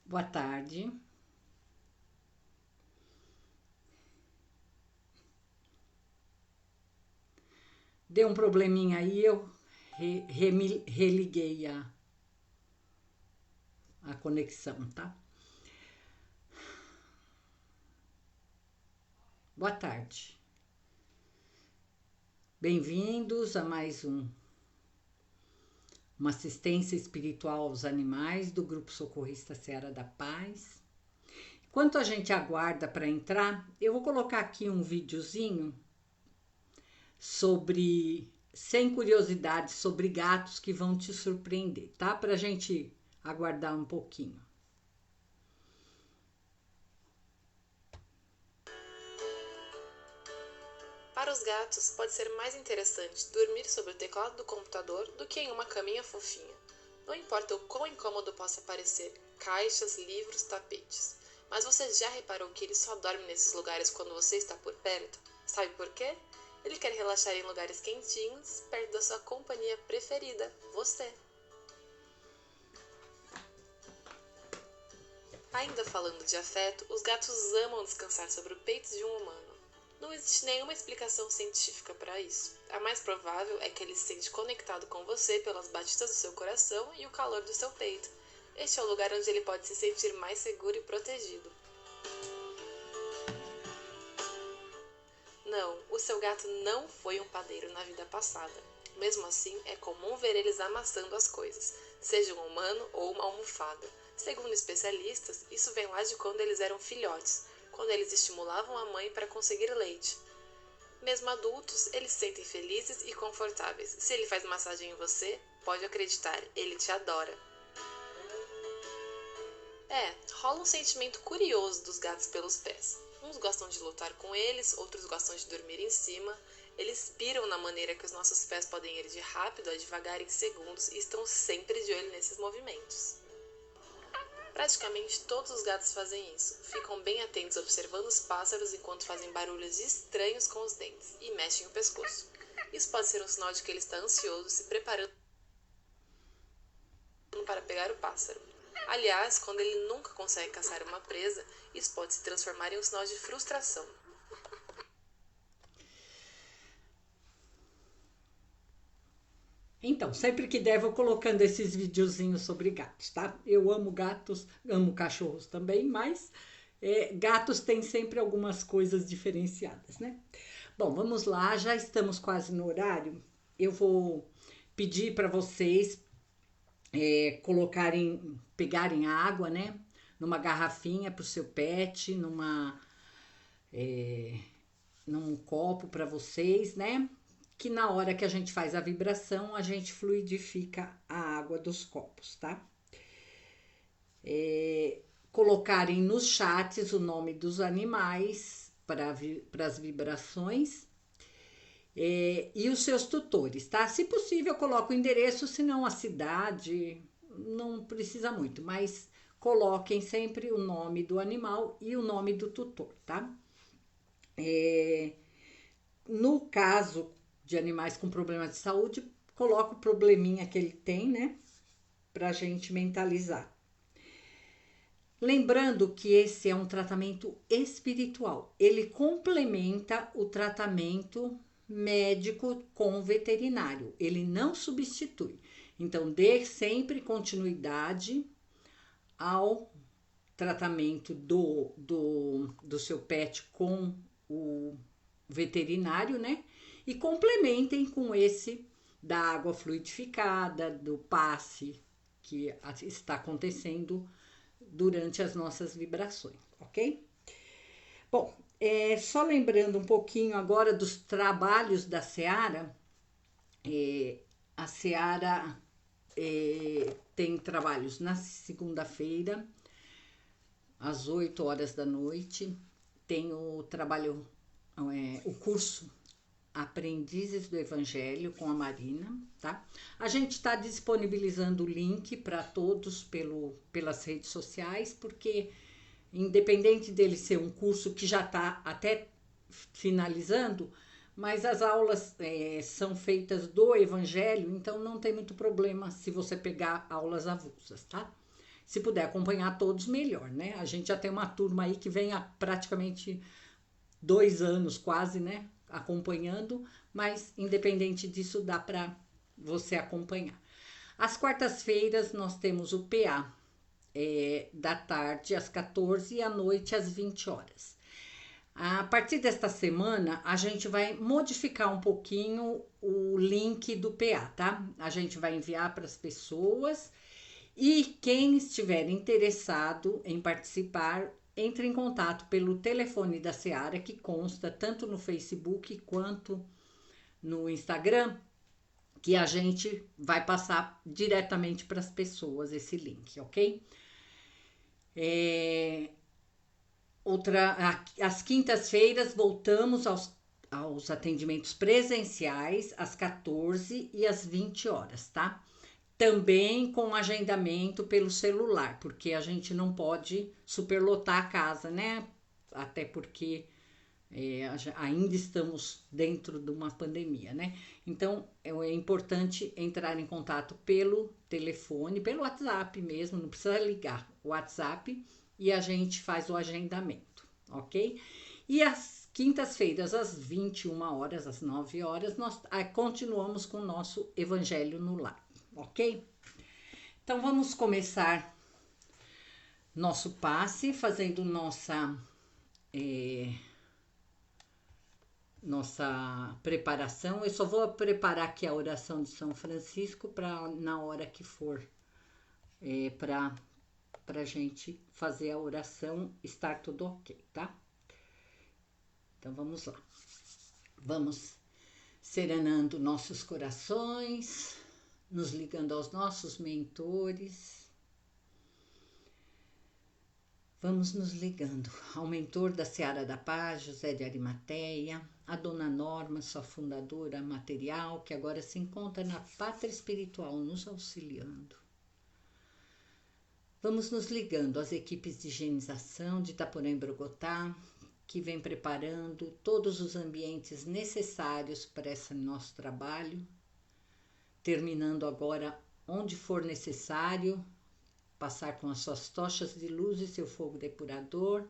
Boa tarde. Deu um probleminha aí, eu religuei a conexão, tá? Boa tarde. Bem-vindos a mais uma assistência espiritual aos animais do Grupo Socorrista Seara da Paz. Enquanto a gente aguarda para entrar, eu vou colocar aqui um videozinho sobre 100 curiosidades sobre gatos que vão te surpreender, tá? Para a gente aguardar um pouquinho. Para os gatos, pode ser mais interessante dormir sobre o teclado do computador do que em uma caminha fofinha. Não importa o quão incômodo possa parecer, caixas, livros, tapetes. Mas você já reparou que ele só dorme nesses lugares quando você está por perto? Sabe por quê? Ele quer relaxar em lugares quentinhos, perto da sua companhia preferida, você. Ainda falando de afeto, os gatos amam descansar sobre o peito de um humano. Não existe nenhuma explicação científica para isso. A mais provável é que ele se sente conectado com você pelas batidas do seu coração e o calor do seu peito. Este é o lugar onde ele pode se sentir mais seguro e protegido. Não, o seu gato não foi um padeiro na vida passada. Mesmo assim, é comum ver eles amassando as coisas, seja um humano ou uma almofada. Segundo especialistas, isso vem lá de quando eles eram filhotes, quando eles estimulavam a mãe para conseguir leite. Mesmo adultos, eles se sentem felizes e confortáveis. Se ele faz massagem em você, pode acreditar, ele te adora. Rola um sentimento curioso dos gatos pelos pés. Uns gostam de lutar com eles, outros gostam de dormir em cima. Eles piram na maneira que os nossos pés podem ir de rápido a devagar em segundos e estão sempre de olho nesses movimentos. Praticamente todos os gatos fazem isso. Ficam bem atentos observando os pássaros enquanto fazem barulhos estranhos com os dentes e mexem o pescoço. Isso pode ser um sinal de que ele está ansioso, se preparando para pegar o pássaro. Aliás, quando ele nunca consegue caçar uma presa, isso pode se transformar em um sinal de frustração. Então, sempre que der, vou colocando esses videozinhos sobre gatos, tá? Eu amo gatos, amo cachorros também, mas gatos têm sempre algumas coisas diferenciadas, né? Bom, vamos lá, já estamos quase no horário. Eu vou pedir para vocês pegarem água, né? Numa garrafinha para o seu pet, num copo para vocês, né? Que na hora que a gente faz a vibração, a gente fluidifica a água dos copos, tá? Colocarem nos chats o nome dos animais para as vibrações e os seus tutores, tá? Se possível, coloque o endereço, se não a cidade, não precisa muito, mas coloquem sempre o nome do animal e o nome do tutor, tá? No caso de animais com problemas de saúde, coloca o probleminha que ele tem, né? Pra gente mentalizar. Lembrando que esse é um tratamento espiritual. Ele complementa o tratamento médico com o veterinário. Ele não substitui. Então, dê sempre continuidade ao tratamento do seu pet com o veterinário, né? E complementem com esse da água fluidificada, do passe que está acontecendo durante as nossas vibrações, ok? Bom, só lembrando um pouquinho agora dos trabalhos da Seara, a Seara tem trabalhos na segunda-feira, às 8 horas da noite, tem o trabalho, o curso Aprendizes do Evangelho com a Marina, tá? A gente está disponibilizando o link para todos pelas redes sociais, porque independente dele ser um curso que já está até finalizando, mas as aulas são feitas do Evangelho, então não tem muito problema se você pegar aulas avulsas, tá? Se puder acompanhar todos, melhor, né? A gente já tem uma turma aí que vem há praticamente 2 anos quase, né? Acompanhando, mas independente disso, dá para você acompanhar. Às quartas-feiras nós temos o PA da tarde às 14 e à noite às 20 horas. A partir desta semana, a gente vai modificar um pouquinho o link do PA, tá? A gente vai enviar para as pessoas e quem estiver interessado em participar, entre em contato pelo telefone da Seara, que consta tanto no Facebook quanto no Instagram, que a gente vai passar diretamente para as pessoas esse link, ok? Às quintas-feiras voltamos aos atendimentos presenciais às 14 e às 20 horas, tá? Também com agendamento pelo celular, porque a gente não pode superlotar a casa, né? Até porque ainda estamos dentro de uma pandemia, né? Então é importante entrar em contato pelo telefone, pelo WhatsApp mesmo, não precisa ligar o WhatsApp e a gente faz o agendamento, ok? E às quintas-feiras, às 21 horas, às 9 horas, nós continuamos com o nosso Evangelho no Lar, ok? Então vamos começar nosso passe fazendo nossa preparação. Eu só vou preparar aqui a oração de São Francisco para na hora que for para a gente fazer a oração estar tudo ok, tá? Então vamos lá. Vamos serenando nossos corações, nos ligando aos nossos mentores. Vamos nos ligando ao mentor da Seara da Paz, José de Arimateia, a Dona Norma, sua fundadora material, que agora se encontra na pátria espiritual, nos auxiliando. Vamos nos ligando às equipes de higienização de Itaporã e Brogotá, que vem preparando todos os ambientes necessários para esse nosso trabalho, terminando agora onde for necessário, passar com as suas tochas de luz e seu fogo depurador,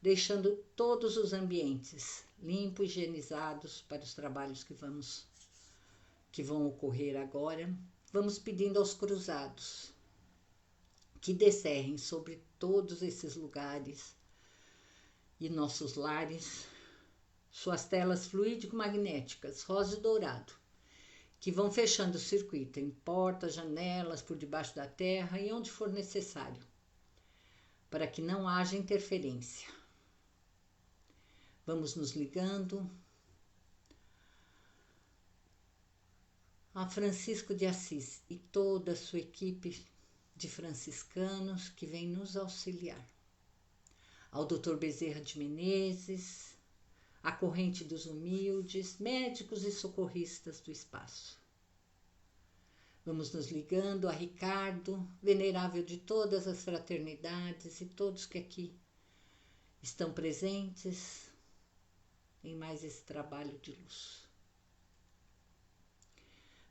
deixando todos os ambientes limpos, higienizados para os trabalhos que vão ocorrer agora. Vamos pedindo aos cruzados que descerrem sobre todos esses lugares e nossos lares suas telas fluídico-magnéticas, rosa e dourado, que vão fechando o circuito em portas, janelas, por debaixo da terra e onde for necessário, para que não haja interferência. Vamos nos ligando a Francisco de Assis e toda a sua equipe de franciscanos que vem nos auxiliar. Ao Dr. Bezerra de Menezes, a corrente dos humildes, médicos e socorristas do espaço. Vamos nos ligando a Ricardo, venerável de todas as fraternidades e todos que aqui estão presentes em mais esse trabalho de luz.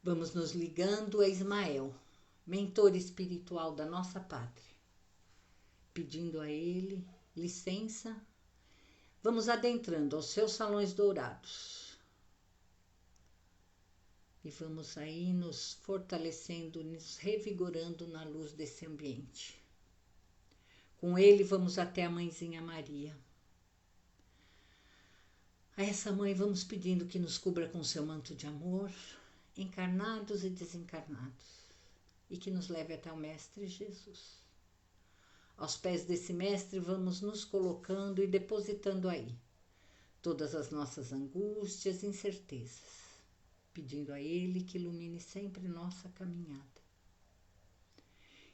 Vamos nos ligando a Ismael, mentor espiritual da nossa pátria, pedindo a ele licença. Vamos adentrando aos seus salões dourados e vamos aí nos fortalecendo, nos revigorando na luz desse ambiente. Com ele vamos até a Mãezinha Maria. A essa mãe vamos pedindo que nos cubra com seu manto de amor, encarnados e desencarnados, e que nos leve até o Mestre Jesus. Aos pés desse Mestre vamos nos colocando e depositando aí todas as nossas angústias e incertezas, pedindo a Ele que ilumine sempre nossa caminhada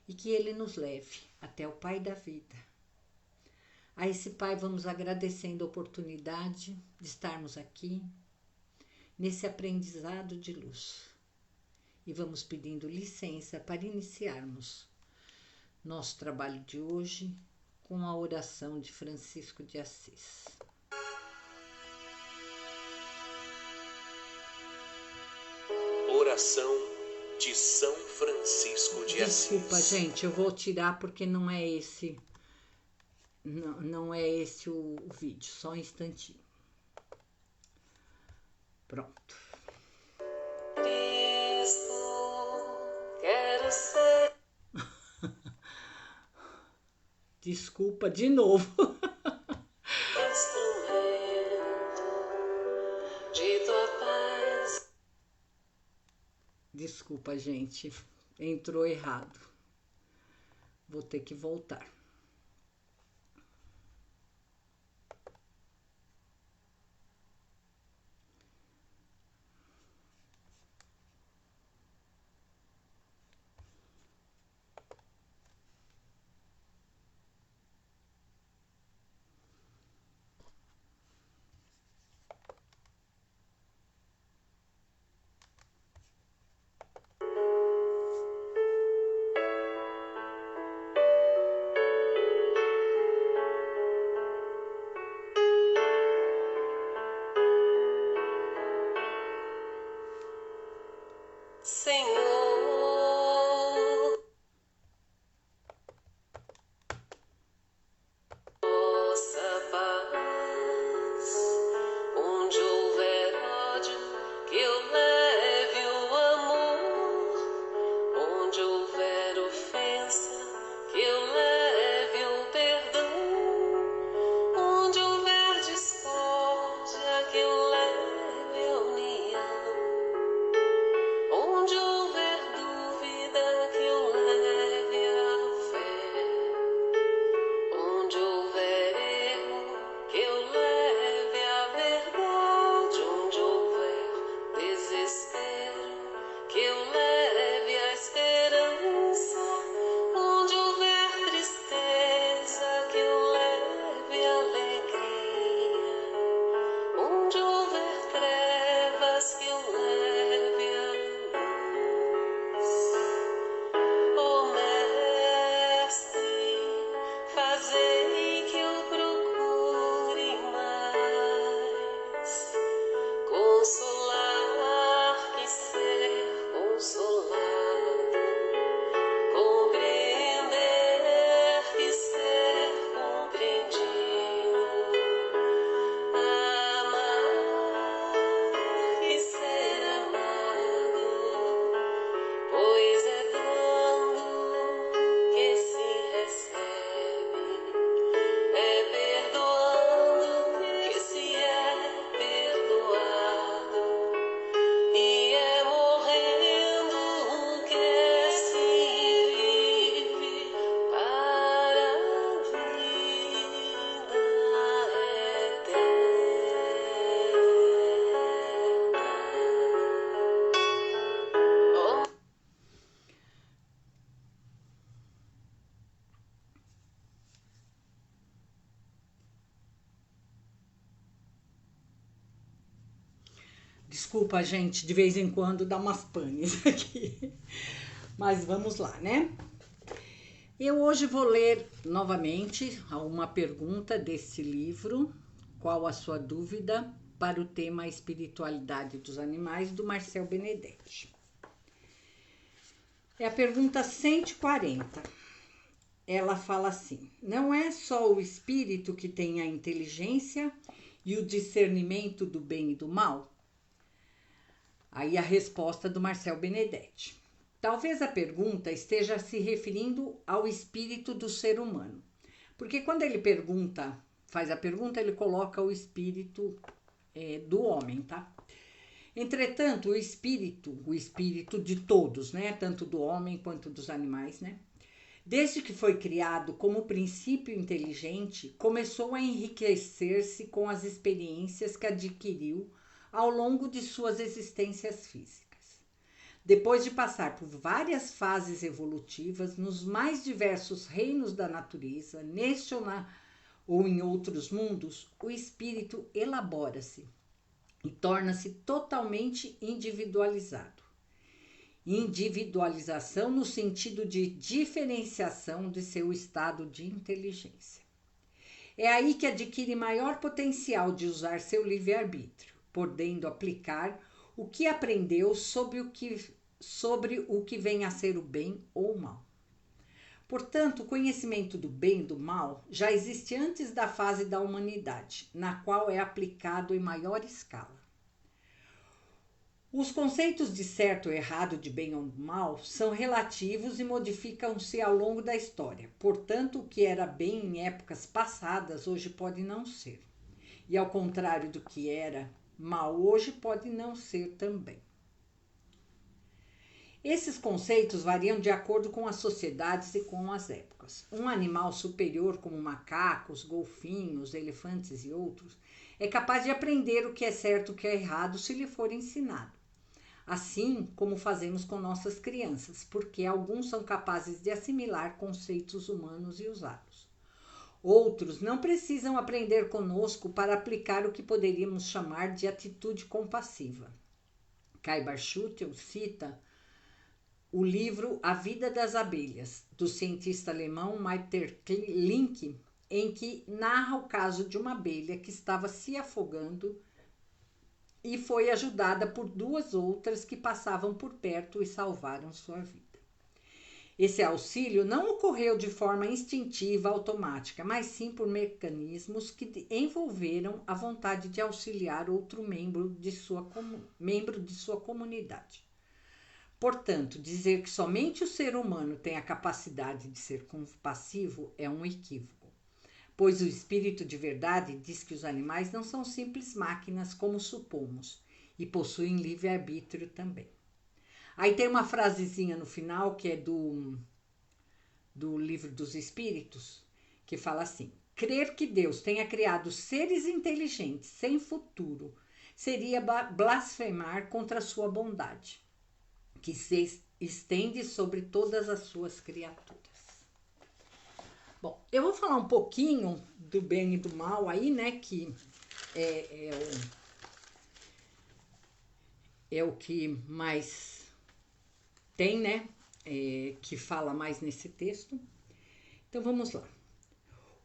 e que Ele nos leve até o Pai da vida. A esse Pai vamos agradecendo a oportunidade de estarmos aqui, nesse aprendizado de luz, e vamos pedindo licença para iniciarmos nosso trabalho de hoje com a oração de Francisco de Assis. Oração de São Francisco de Desculpa, Assis. gente, eu vou tirar porque não é esse. Não é esse o vídeo, só um instantinho. Pronto. Cristo, quero ser. Desculpa de novo. Instrumento de tua paz. Desculpa, gente. Entrou errado. Vou ter que voltar. Senhor, vossa paz, onde houver ódio, que eu leve o amor, onde houver ofensa, que eu leve o perdão, onde houver discórdia, que eu leve a união. Onde houver dúvida, que eu leve a fé. Onde houver erro, que eu leve a verdade. Onde houver desespero, que eu leve a esperança. Onde houver tristeza, que eu leve a alegria. Onde houver trevas, que eu leve a luz. Ó Mestre, fazei que eu procure mais consolar que ser consolado, compreender que ser compreendido, amar e ser amado, pois é dando que se recebe, é perdoando que se é perdoado, e é morrendo que se vive para a vida eterna. Desculpa, gente, de vez em quando dá umas panes aqui. Mas vamos lá, né? Eu hoje vou ler novamente uma pergunta desse livro. Qual a sua dúvida para o tema Espiritualidade dos Animais, do Marcel Benedetti? É a pergunta 140. Ela fala assim: não é só o espírito que tem a inteligência e o discernimento do bem e do mal? Aí a resposta do Marcel Benedetti. Talvez a pergunta esteja se referindo ao espírito do ser humano. Porque quando ele faz a pergunta, ele coloca o espírito do homem, tá? Entretanto, o espírito de todos, né? Tanto do homem quanto dos animais, né? Desde que foi criado como princípio inteligente, começou a enriquecer-se com as experiências que adquiriu ao longo de suas existências físicas. Depois de passar por várias fases evolutivas nos mais diversos reinos da natureza, neste ou em outros mundos, o espírito elabora-se e torna-se totalmente individualizado. Individualização no sentido de diferenciação de seu estado de inteligência. É aí que adquire maior potencial de usar seu livre-arbítrio, podendo aplicar o que aprendeu sob o que sobre o que vem a ser o bem ou o mal. Portanto, o conhecimento do bem e do mal já existe antes da fase da humanidade, na qual é aplicado em maior escala. Os conceitos de certo ou errado, de bem ou mal, são relativos e modificam-se ao longo da história. Portanto, o que era bem em épocas passadas, hoje pode não ser. E ao contrário do que era mal, hoje pode não ser também. Esses conceitos variam de acordo com as sociedades e com as épocas. Um animal superior, como macacos, golfinhos, elefantes e outros, é capaz de aprender o que é certo e o que é errado se lhe for ensinado. Assim como fazemos com nossas crianças, porque alguns são capazes de assimilar conceitos humanos e usá-los. Outros não precisam aprender conosco para aplicar o que poderíamos chamar de atitude compassiva. Kai Barschüttel cita o livro A Vida das Abelhas, do cientista alemão Maeterlinck, em que narra o caso de uma abelha que estava se afogando e foi ajudada por 2 outras que passavam por perto e salvaram sua vida. Esse auxílio não ocorreu de forma instintiva, automática, mas sim por mecanismos que envolveram a vontade de auxiliar outro membro de sua comunidade. Portanto, dizer que somente o ser humano tem a capacidade de ser compassivo é um equívoco, pois o espírito de verdade diz que os animais não são simples máquinas como supomos e possuem livre-arbítrio também. Aí tem uma frasezinha no final que é do Livro dos Espíritos, que fala assim: crer que Deus tenha criado seres inteligentes sem futuro seria blasfemar contra a sua bondade, que se estende sobre todas as suas criaturas. Bom, eu vou falar um pouquinho do bem e do mal aí, né, que é o que mais tem, né, que fala mais nesse texto. Então, vamos lá.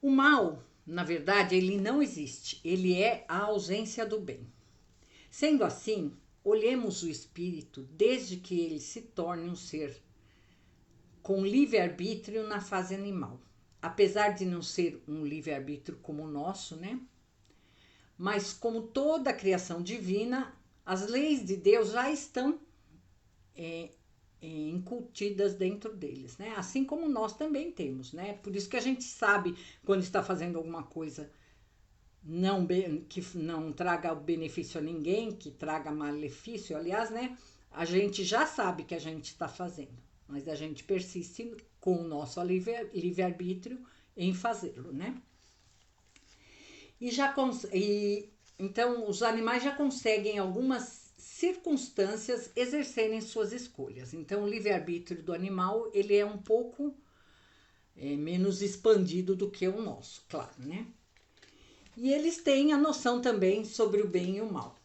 O mal, na verdade, ele não existe. Ele é a ausência do bem. Sendo assim, olhemos o espírito desde que ele se torne um ser com livre-arbítrio na fase animal. Apesar de não ser um livre-arbítrio como o nosso, né? Mas como toda a criação divina, as leis de Deus já estão incutidas dentro deles, né? Assim como nós também temos, né? Por isso que a gente sabe quando está fazendo alguma coisa que não traga benefício a ninguém, que traga malefício, aliás, né? A gente já sabe que a gente está fazendo, mas a gente persiste com o nosso livre-arbítrio em fazê-lo, né? Então, os animais já conseguem, em algumas circunstâncias, exercerem suas escolhas. Então, o livre-arbítrio do animal, ele é um pouco menos expandido do que o nosso, claro, né? E eles têm a noção também sobre o bem e o mal.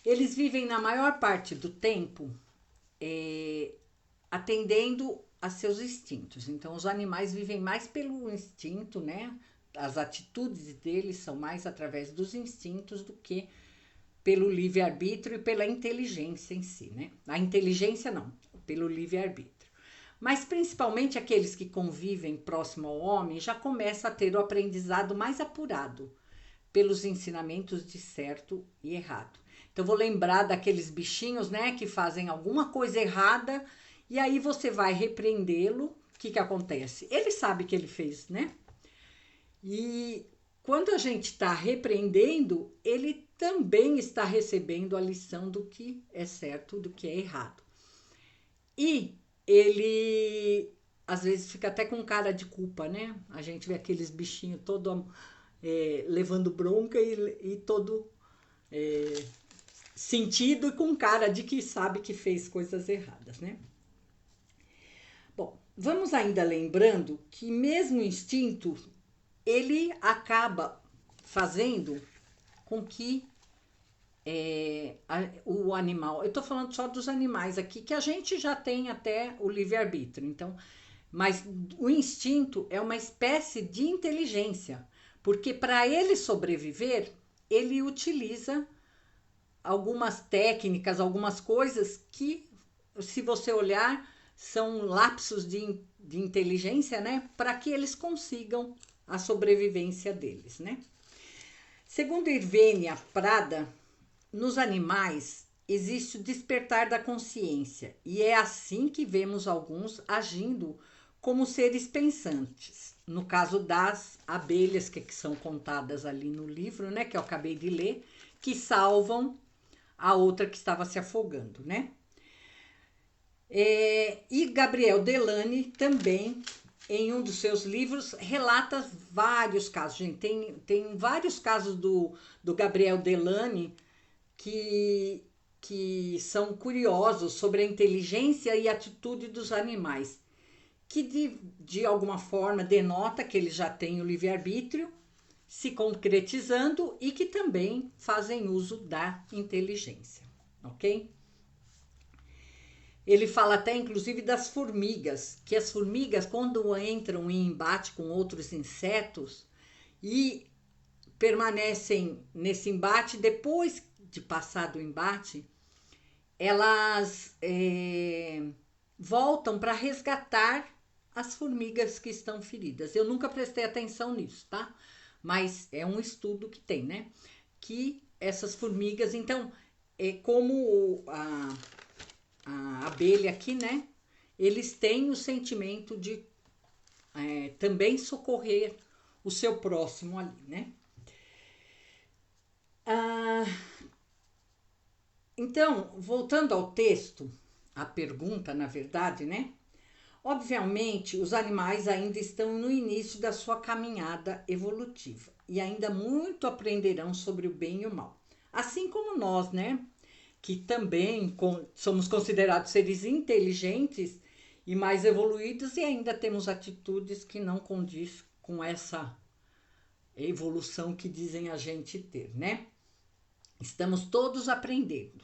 Eles vivem na maior parte do tempo atendendo a seus instintos. Então, os animais vivem mais pelo instinto, né? As atitudes deles são mais através dos instintos do que pelo livre-arbítrio e pela inteligência em si, né? A inteligência não, pelo livre-arbítrio. Mas principalmente aqueles que convivem próximo ao homem já começam a ter o aprendizado mais apurado pelos ensinamentos de certo e errado. Então, vou lembrar daqueles bichinhos, né, que fazem alguma coisa errada e aí você vai repreendê-lo. O que acontece? Ele sabe que ele fez, né? E quando a gente está repreendendo, ele também está recebendo a lição do que é certo, do que é errado. E ele, às vezes, fica até com cara de culpa, né? A gente vê aqueles bichinhos todo levando bronca e todo sentido e com cara de que sabe que fez coisas erradas, né? Bom, vamos ainda lembrando que mesmo o instinto, ele acaba fazendo com que o animal... Eu estou falando só dos animais aqui, que a gente já tem até o livre-arbítrio. Então, mas o instinto é uma espécie de inteligência, porque para ele sobreviver, ele utiliza algumas técnicas, algumas coisas que se você olhar, são lapsos de inteligência, né? Para que eles consigam a sobrevivência deles, né? Segundo Irvênia Prada, nos animais existe o despertar da consciência e é assim que vemos alguns agindo como seres pensantes. No caso das abelhas que são contadas ali no livro, né, que eu acabei de ler, que salvam a outra que estava se afogando, né? E Gabriel Delany também, em um dos seus livros, relata vários casos. Gente, tem vários casos do Gabriel Delany que são curiosos sobre a inteligência e atitude dos animais, que de alguma forma denota que eles já têm o livre-arbítrio se concretizando e que também fazem uso da inteligência, ok? Ele fala até, inclusive, das formigas, que as formigas, quando entram em embate com outros insetos e permanecem nesse embate, depois de passar do embate, elas voltam para resgatar as formigas que estão feridas. Eu nunca prestei atenção nisso, tá? Mas é um estudo que tem, né? Que essas formigas, então, é como a abelha aqui, né? Eles têm o sentimento de também socorrer o seu próximo ali, né? Então, voltando ao texto, a pergunta, na verdade, né? Obviamente, os animais ainda estão no início da sua caminhada evolutiva e ainda muito aprenderão sobre o bem e o mal. Assim como nós, né? Que também somos considerados seres inteligentes e mais evoluídos e ainda temos atitudes que não condiz com essa evolução que dizem a gente ter, né? Estamos todos aprendendo,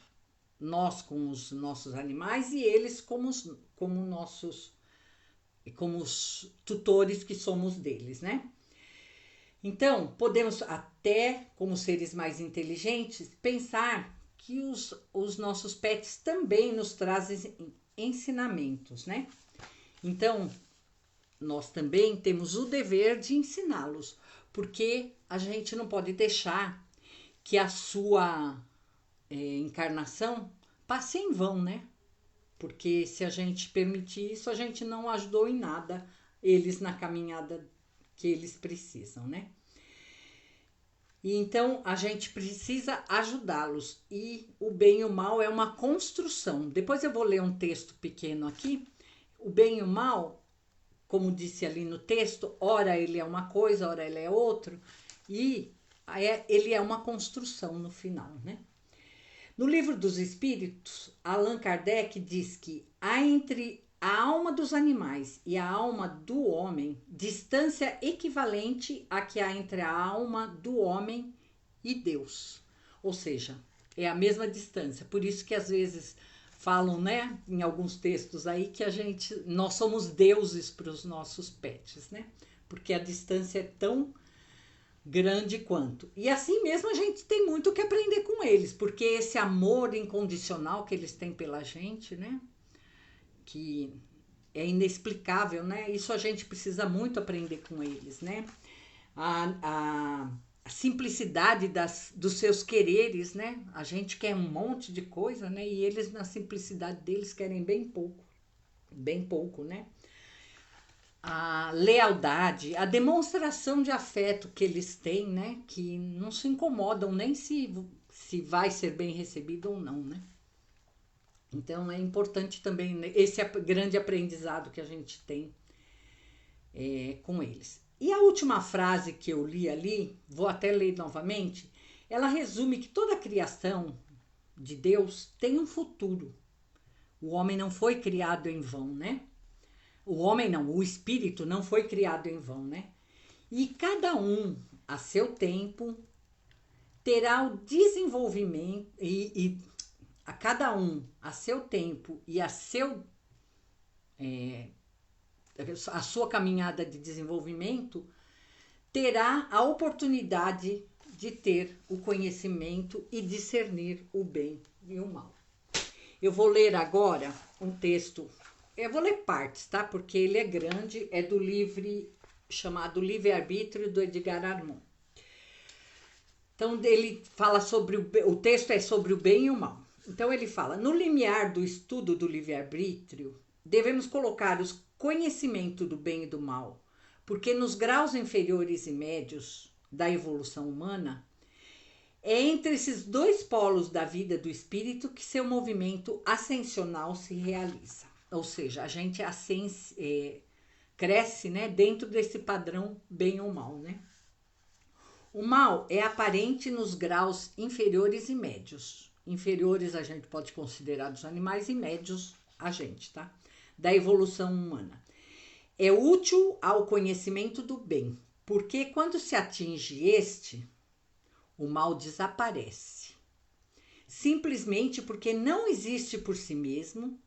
nós com os nossos animais e eles como os tutores que somos deles, né? Então, podemos até, como seres mais inteligentes, pensar que os nossos pets também nos trazem ensinamentos, né? Então, nós também temos o dever de ensiná-los, porque a gente não pode deixar que a sua encarnação passe em vão, né? Porque se a gente permitir isso, a gente não ajudou em nada eles na caminhada que eles precisam, né? E então a gente precisa ajudá-los e o bem e o mal é uma construção. Depois eu vou ler um texto pequeno aqui. O bem e o mal, como disse ali no texto, ora ele é uma coisa, ora ele é outro, e ele é uma construção no final, né? No Livro dos Espíritos, Allan Kardec diz que há entre a alma dos animais e a alma do homem distância equivalente à que há entre a alma do homem e Deus. Ou seja, é a mesma distância. Por isso que às vezes falam, né, em alguns textos aí que nós somos deuses para os nossos pets, né? Porque a distância é tão grande quanto. E assim mesmo a gente tem muito o que aprender com eles, porque esse amor incondicional que eles têm pela gente, né? Que é inexplicável, né? Isso a gente precisa muito aprender com eles, né? A simplicidade dos seus quereres, né? A gente quer um monte de coisa, né? E eles, na simplicidade deles, querem bem pouco, né? A lealdade, a demonstração de afeto que eles têm, né? Que não se incomodam nem se vai ser bem recebido ou não, né? Então é importante também esse grande aprendizado que a gente tem com eles. E a última frase que eu li ali, vou até ler novamente, ela resume que toda a criação de Deus tem um futuro. O homem não foi criado em vão, né? O homem não, o espírito não foi criado em vão, né? E cada um, a seu tempo, terá o desenvolvimento e a cada um, a seu tempo e a sua caminhada de desenvolvimento, terá a oportunidade de ter o conhecimento e discernir o bem e o mal. Eu vou ler agora um texto, eu vou ler partes, tá? Porque ele é grande, é do livro chamado Livre-Arbítrio, do Edgar Armand. Então, ele fala sobre o texto é sobre o bem e o mal. Então, ele fala: no limiar do estudo do livre-arbítrio, devemos colocar os conhecimento do bem e do mal, porque nos graus inferiores e médios da evolução humana, é entre esses dois polos da vida do espírito que seu movimento ascensional se realiza. Ou seja, a gente cresce, né, dentro desse padrão bem ou mal, né? O mal é aparente nos graus inferiores e médios. Inferiores a gente pode considerar dos animais e médios a gente, tá? Da evolução humana. É útil ao conhecimento do bem, porque quando se atinge este, o mal desaparece. Simplesmente porque não existe por si mesmo,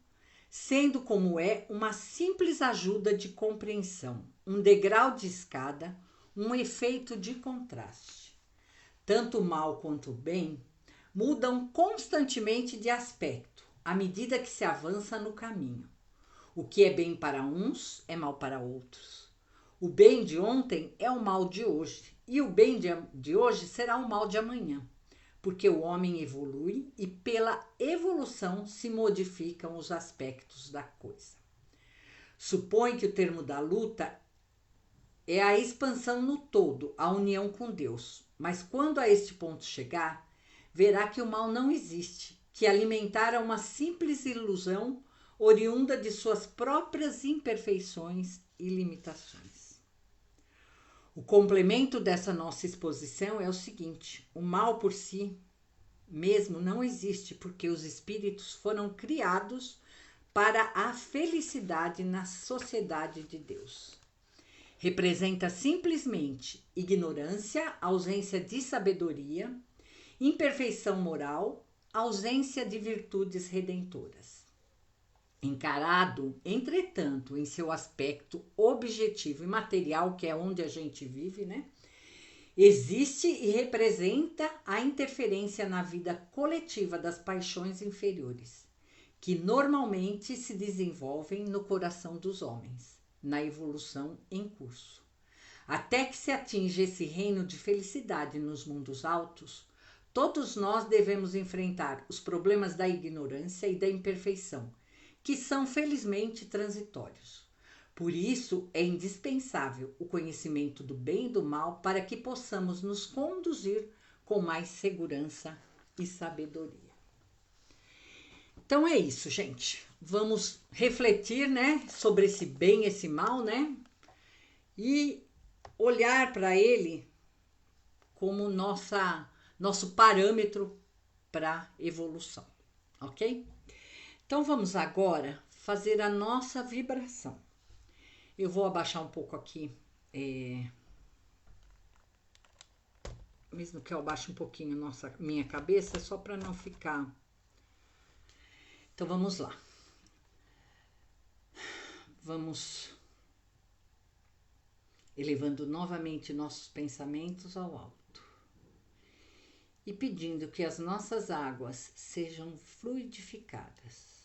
sendo como é uma simples ajuda de compreensão, um degrau de escada, um efeito de contraste. Tanto o mal quanto o bem mudam constantemente de aspecto à medida que se avança no caminho. O que é bem para uns é mal para outros. O bem de ontem é o mal de hoje, e o bem de hoje será o mal de amanhã, porque o homem evolui e pela evolução se modificam os aspectos da coisa. Supõe que o termo da luta é a expansão no todo, a união com Deus. Mas quando a este ponto chegar, verá que o mal não existe, que alimentara uma simples ilusão oriunda de suas próprias imperfeições e limitações. O complemento dessa nossa exposição é o seguinte: o mal por si mesmo não existe, porque os espíritos foram criados para a felicidade na sociedade de Deus. Representa simplesmente ignorância, ausência de sabedoria, imperfeição moral, ausência de virtudes redentoras. Encarado, entretanto, em seu aspecto objetivo e material, que é onde a gente vive, né? Existe e representa a interferência na vida coletiva das paixões inferiores, que normalmente se desenvolvem no coração dos homens, na evolução em curso. Até que se atinja esse reino de felicidade nos mundos altos, todos nós devemos enfrentar os problemas da ignorância e da imperfeição, que são felizmente transitórios. Por isso, é indispensável o conhecimento do bem e do mal para que possamos nos conduzir com mais segurança e sabedoria. Então é isso, gente. Vamos refletir, né, sobre esse bem e esse mal, né? E olhar para ele como nosso parâmetro para evolução, ok? Então vamos agora fazer a nossa vibração. Eu vou abaixar um pouco aqui, mesmo que eu abaixe um pouquinho minha cabeça, só para não ficar. Então vamos lá. Vamos elevando novamente nossos pensamentos ao alto e pedindo que as nossas águas sejam fluidificadas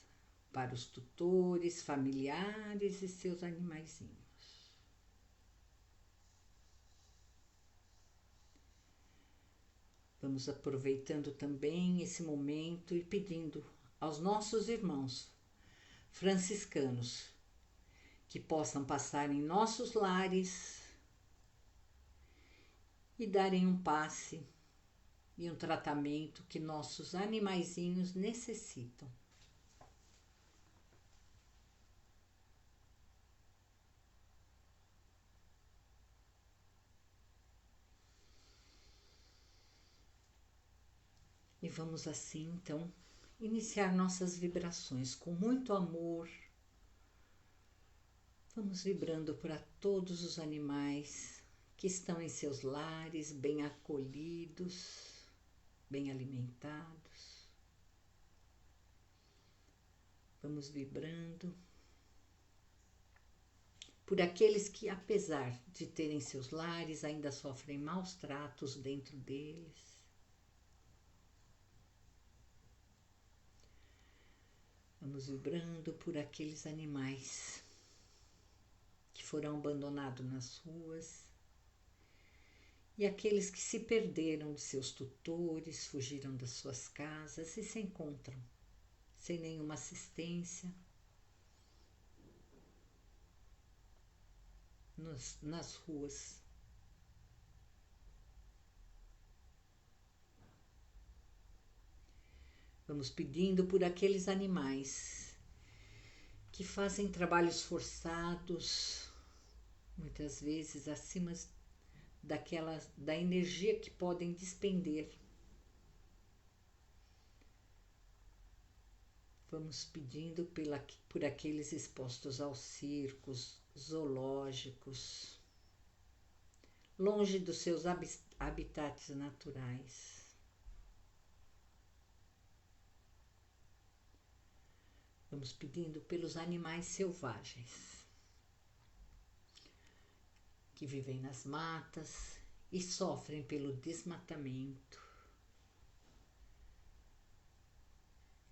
para os tutores, familiares e seus animaizinhos. Vamos aproveitando também esse momento e pedindo aos nossos irmãos franciscanos que possam passar em nossos lares e darem um passe e um tratamento que nossos animaizinhos necessitam. E vamos assim, então, iniciar nossas vibrações com muito amor. Vamos vibrando para todos os animais que estão em seus lares, bem acolhidos, bem alimentados. Vamos vibrando por aqueles que, apesar de terem seus lares, ainda sofrem maus tratos dentro deles. Vamos vibrando por aqueles animais que foram abandonados nas ruas e aqueles que se perderam de seus tutores, fugiram das suas casas e se encontram sem nenhuma assistência nas ruas. Vamos pedindo por aqueles animais que fazem trabalhos forçados, muitas vezes acima da energia que podem despender. Vamos pedindo por aqueles expostos aos circos, zoológicos, longe dos seus habitats naturais. Vamos pedindo pelos animais selvagens que vivem nas matas e sofrem pelo desmatamento.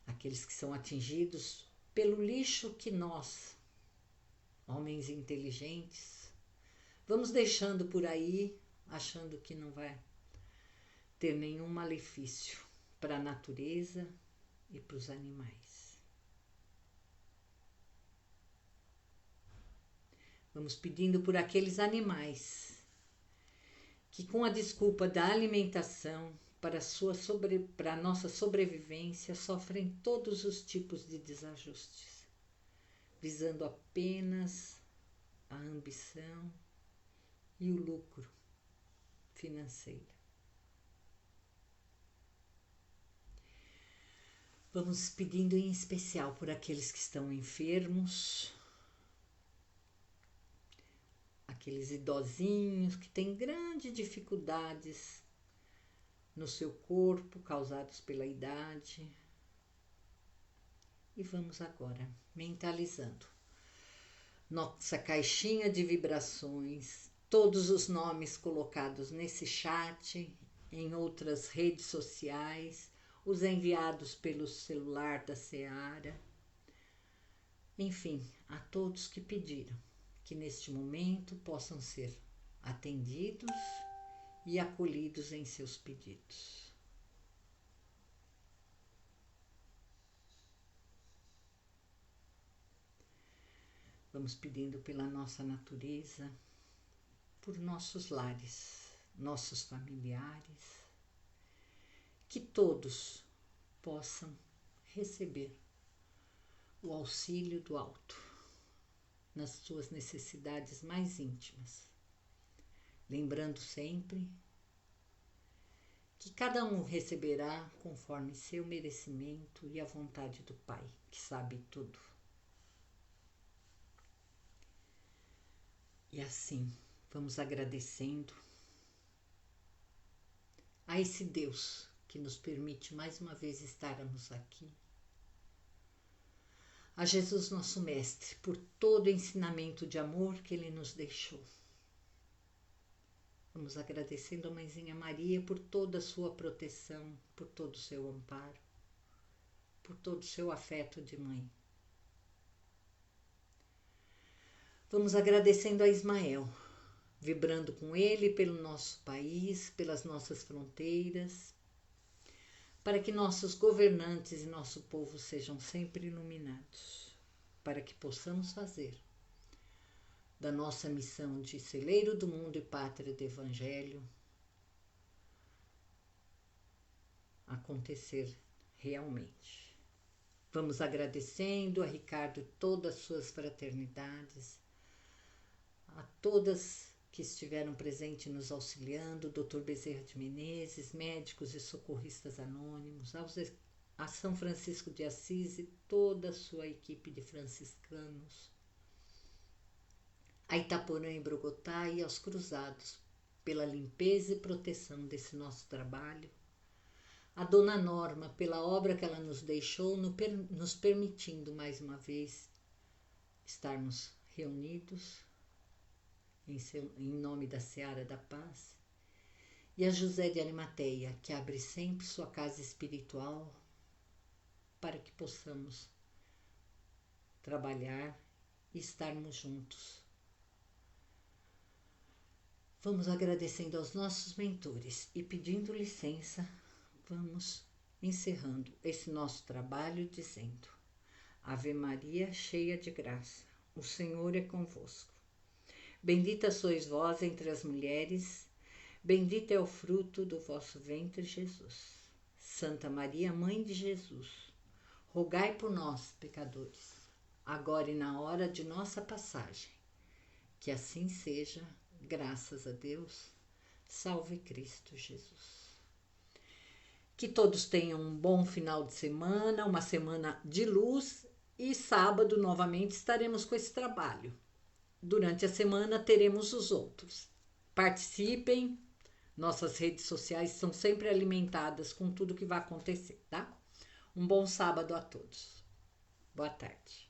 Aqueles que são atingidos pelo lixo que nós, homens inteligentes, vamos deixando por aí, achando que não vai ter nenhum malefício para a natureza e para os animais. Vamos pedindo por aqueles animais que, com a desculpa da alimentação, para a nossa sobrevivência, sofrem todos os tipos de desajustes, visando apenas a ambição e o lucro financeiro. Vamos pedindo em especial por aqueles que estão enfermos, aqueles idosinhos que têm grandes dificuldades no seu corpo, causados pela idade. E vamos agora mentalizando nossa caixinha de vibrações, todos os nomes colocados nesse chat, em outras redes sociais, os enviados pelo celular da Seara, enfim, a todos que pediram que neste momento possam ser atendidos e acolhidos em seus pedidos. Vamos pedindo pela nossa natureza, por nossos lares, nossos familiares, que todos possam receber o auxílio do alto nas suas necessidades mais íntimas, lembrando sempre que cada um receberá conforme seu merecimento e a vontade do Pai, que sabe tudo. E assim, vamos agradecendo a esse Deus que nos permite mais uma vez estarmos aqui, a Jesus nosso Mestre, por todo o ensinamento de amor que Ele nos deixou. Vamos agradecendo a Mãezinha Maria por toda a sua proteção, por todo o seu amparo, por todo o seu afeto de mãe. Vamos agradecendo a Ismael, vibrando com ele pelo nosso país, pelas nossas fronteiras, para que nossos governantes e nosso povo sejam sempre iluminados, para que possamos fazer da nossa missão de celeiro do mundo e pátria do Evangelho acontecer realmente. Vamos agradecendo a Ricardo e todas as suas fraternidades, a todas que estiveram presentes nos auxiliando, Dr. Bezerra de Menezes, médicos e socorristas anônimos, a São Francisco de Assis e toda a sua equipe de franciscanos, a Itaporã e Brogotá e aos cruzados, pela limpeza e proteção desse nosso trabalho, a Dona Norma, pela obra que ela nos deixou, nos permitindo mais uma vez estarmos reunidos em nome da Seara da Paz, e a José de Arimateia, que abre sempre sua casa espiritual para que possamos trabalhar e estarmos juntos. Vamos agradecendo aos nossos mentores e pedindo licença, vamos encerrando esse nosso trabalho dizendo: Ave Maria, cheia de graça, o Senhor é convosco. Bendita sois vós entre as mulheres, bendito é o fruto do vosso ventre, Jesus. Santa Maria, Mãe de Jesus, rogai por nós, pecadores, agora e na hora de nossa passagem. Que assim seja, graças a Deus. Salve Cristo Jesus. Que todos tenham um bom final de semana, uma semana de luz, e sábado novamente estaremos com esse trabalho. Durante a semana teremos os outros. Participem, nossas redes sociais são sempre alimentadas com tudo que vai acontecer, tá? Um bom sábado a todos. Boa tarde.